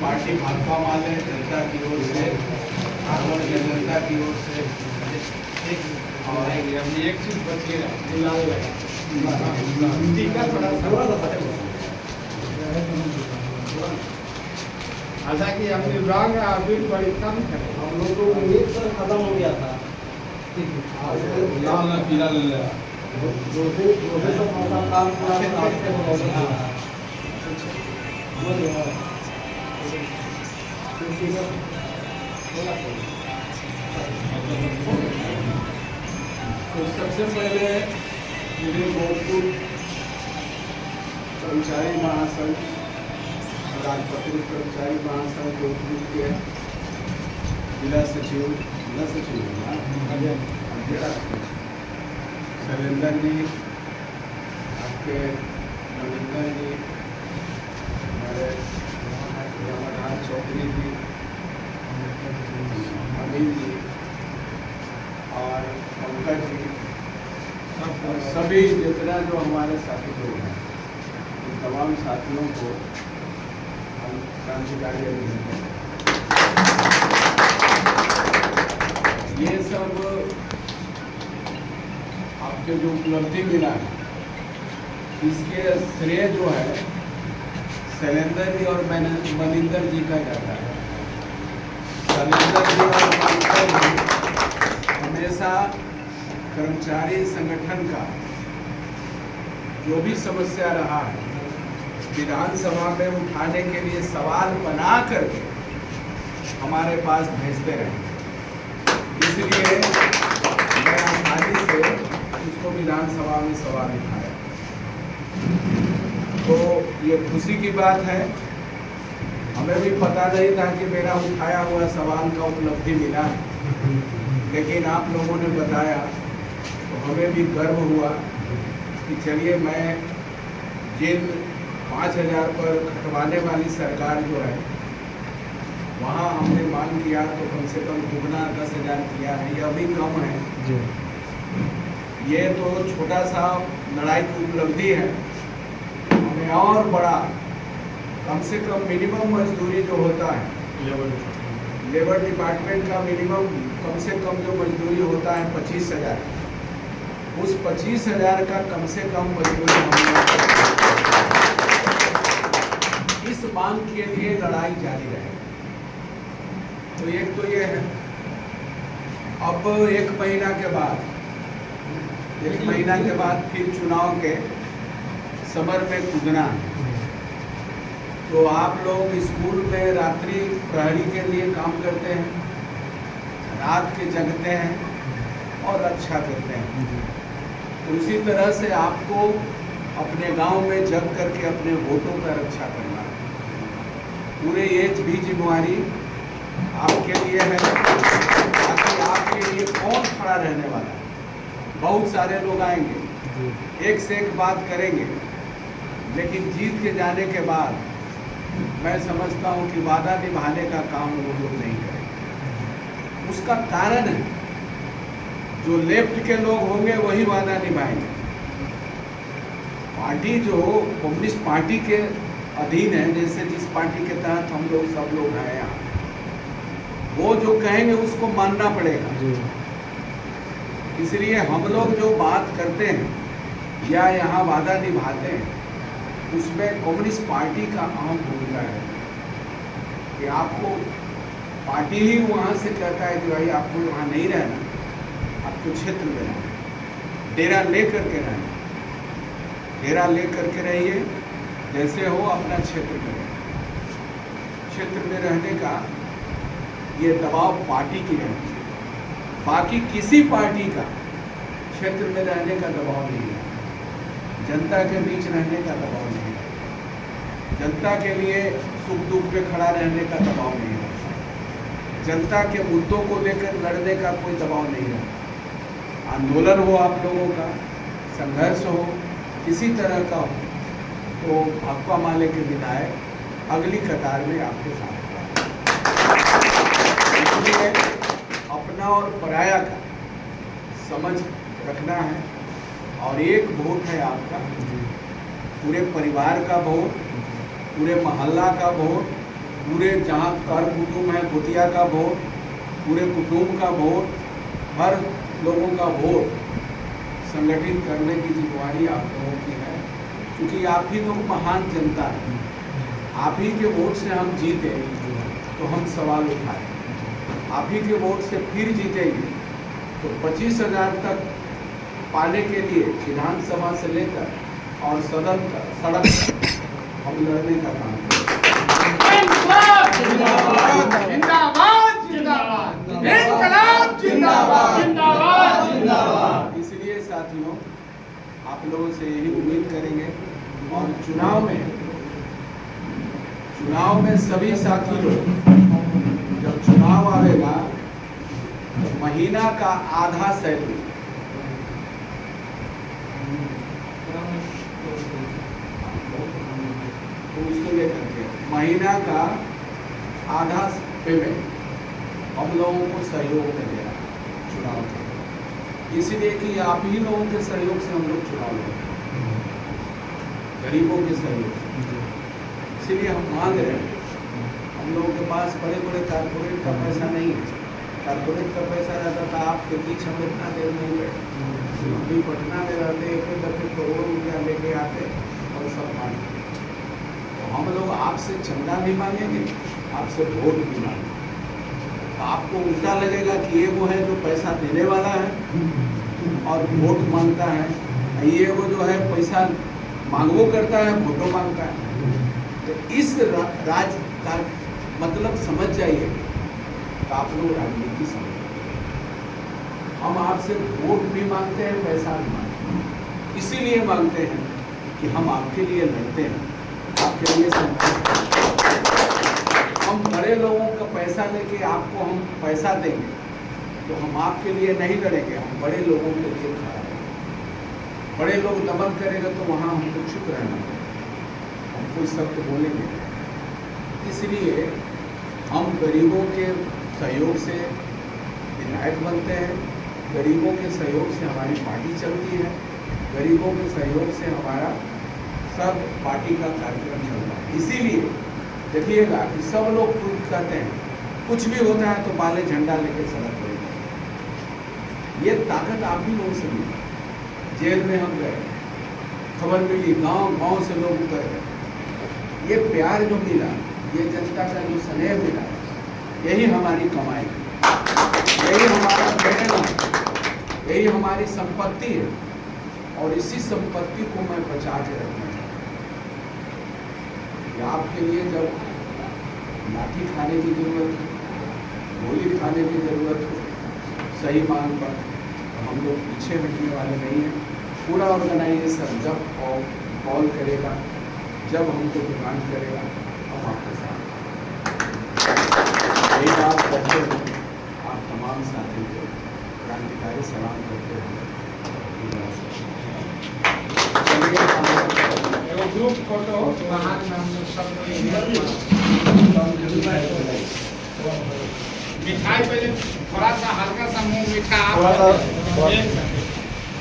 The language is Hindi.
पार्टी भाकपा माले जनता की ओर से, भारतीय जनता की ओर से और एक चीज बचिएगा हालांकि हम दिव्यांग अभी बड़ी कम करें। हम लोगों को उम्मीद पर खत्म हो गया था। लाल पीला ले लिया। जो सब मौका काम पूरा रास्ते में हो गया। तो सबसे पहले मुझे भोजपुर कर्मचारी महासंघ, राजपत्रित कर्मचारी महासंघ भोजपुर के जिला सचिव शैलेंद्र जी, आपके नविंदर जी, हमारे रमानाथ चौधरी जी, अनिल जी और पंकज जी और सभी जितना जो हमारे साथी लोग हैं, उन तमाम साथियों को हम क्रांतिकारी अभिनंदन। ये सब आपके जो उपलब्धि मिला है, इसके श्रेय जो है शैलेंद्र जी और मनिंदर जी का जाता है। शैलेंद्र जी और मनिंदर जी हमेशा कर्मचारी संगठन का जो भी समस्या रहा है विधानसभा में उठाने के लिए सवाल बना करके हमारे पास भेजते रहे। इसलिए मैं आसानी से उसको विधानसभा में सवाल उठाया। तो ये खुशी की बात है। हमें भी पता नहीं था कि मेरा उठाया हुआ सवाल का उपलब्धि मिला है, लेकिन आप लोगों ने बताया तो हमें भी गर्व हुआ कि चलिए मैं जिन 5,000 पर खटवाने वाली सरकार जो है वहाँ हमने मांग किया तो कम से कम दुगना 10,000 किया है। यह भी कम है जी। ये तो छोटा सा लड़ाई की उपलब्धि है। हमें और बड़ा कम से कम मिनिमम मजदूरी जो होता है लेबर डिपार्टमेंट का मिनिमम कम से कम जो मजदूरी होता है 25,000, उस 25,000 का कम से कम मजदूरी हमने इस मांग के लिए लड़ाई जारी रहे। तो एक तो ये है। अब एक महीना के बाद फिर चुनाव के समर में कूदना है। तो आप लोग स्कूल में रात्रि प्रहरी के लिए काम करते हैं, रात के जगते हैं और रक्षा करते हैं। तो उसी तरह से आपको अपने गांव में जग करके अपने वोटों का रक्षा करना है। पूरे ये भी जिम्मेवारी आपके लिए है, ताकि आपके लिए कौन खड़ा रहने वाला है। बहुत सारे लोग आएंगे, एक से एक बात करेंगे, लेकिन जीत के जाने के बाद मैं समझता हूं कि वादा निभाने का काम वो लोग नहीं करेंगे। उसका कारण है जो लेफ्ट के लोग होंगे वही वादा निभाएंगे। पार्टी जो कम्युनिस्ट पार्टी के अधीन है, जैसे जिस पार्टी के तहत हम लोग सब लोग हैं यहाँ, वो जो कहेंगे उसको मानना पड़ेगा। इसलिए हम लोग जो बात करते हैं या यहाँ वादा निभाते हैं, उसमें कम्युनिस्ट पार्टी का अहम भूमिका है कि आपको पार्टी ही वहाँ से कहता है कि भाई आपको वहाँ नहीं रहना, आपको क्षेत्र में रहना, डेरा ले करके रहना, डेरा ले करके रहिए, जैसे हो अपना क्षेत्र में रहिए। क्षेत्र में रहने का ये दबाव पार्टी की रहती है, बाकी किसी पार्टी का क्षेत्र में रहने का दबाव नहीं है। जनता के बीच रहने का दबाव नहीं है, जनता के लिए सुख दुख पे खड़ा रहने का दबाव नहीं है, जनता के मुद्दों को लेकर लड़ने का कोई दबाव नहीं है। आंदोलन हो, आप लोगों का संघर्ष हो, किसी तरह का हो, तो भाकपा माले के विधायक अगली कतार में आपके साथ हैं। इसलिए अपना और पराया का समझ रखना है। और एक वोट है आपका, पूरे परिवार का वोट, पूरे मोहल्ला का वोट, पूरे जहाँ कर कुटुंब है भूतिया का वोट, पूरे कुटुंब का वोट, हर लोगों का वोट संगठित करने की जिम्मेवारी आप लोगों की है, क्योंकि आप ही लोग महान जनता है। आप ही के वोट से हम जीते तो हम सवाल उठाएं, आप ही के वोट से फिर जीतेंगे तो 25,000 तक पाने के लिए विधानसभा से लेकर और सदन तक, सड़क तक हम लड़ने का काम करेंगे। जिंदाबाद जिंदाबाद इनकलाब जिंदाबाद जिंदाबाद जिंदाबाद। इसलिए साथियों, आप लोगों से यही उम्मीद करेंगे और चुनाव में सभी साथी लोग, जब चुनाव आएगा तो महीना का आधा सैलरी तो उसको लेकर के महीना का आधा पेमेंट हम लोगों को सहयोग मिलेगा चुनाव के, इसलिए कि आप ही लोगों के सहयोग से हम लोग चुनाव लड़ते हैं, गरीबों के सहयोग से। इसीलिए हम मांग रहे हैं, हम लोगों के पास बड़े बड़े कारपोरेट का पैसा नहीं है। कारपोरेट का पैसा रहता था आपके बीच हम इतना देर नहीं बैठे, अभी पटना में रहते एक दफे करोड़ों रुपया लेके आते और सब मांगते। तो हम लोग आपसे चंदा भी मांगेंगे, आपसे वोट भी मांगेंगे। तो आपको उल्टा लगेगा कि ये वो है जो पैसा देने वाला है और वोट मांगता है, ये वो जो है पैसा मांगवो करता है, वोटो मांगता है। तो इस राज का मतलब समझ जाइए तो आप लोग राजनीति समझ। हम आपसे वोट भी मांगते हैं, पैसा भी मांगते हैं, इसीलिए मांगते हैं कि हम आपके लिए लड़ते हैं, आपके लिए हम बड़े लोगों का पैसा लेके आपको हम पैसा देंगे तो हम आपके लिए नहीं लड़ेंगे, हम बड़े लोगों के लिए खड़ा रहेंगे। बड़े लोग दमन करेंगे तो वहाँ हमको चुप रहना पड़ेगा, हम कोई शब्द बोलेंगे। इसलिए हम गरीबों के सहयोग से विधायक बनते हैं, गरीबों के सहयोग से हमारी पार्टी चलती है, गरीबों के सहयोग से हमारा सब पार्टी का कार्यक्रम चलता है। इसीलिए देखिएगा कि सब लोग खुद कहते हैं कुछ भी होता है तो बाले झंडा लेके सड़क पर जाते। ये ताकत आप ही लोगों से मिली। जेल में हम गए, खबर मिली, गांव गांव से लोग उतर गए। ये प्यार जो मिला, ये जनता का जो स्नेह मिला, यही हमारी कमाई है, यही हमारा गहना है, यही हमारी संपत्ति है और इसी संपत्ति को मैं बचा के रखना चाहता हूँ। आपके लिए जब लाठी खाने की जरूरत है, गोली खाने की जरूरत है, सही मांग पर तो हम लोग पीछे हटने वाले नहीं हैं। पूरा ऑर्गेनाइजेशन जब कॉल करेगा, जब हमको डिमांड करेगा, हम आपके साथ यही बात करते हुए आप तमाम साथी को क्रांतिकारी सलाम करते हुए ग्रुप फोटो महान में हम लोग सब मिठाई पहले थोड़ा सा हल्का सा मुंह मीठा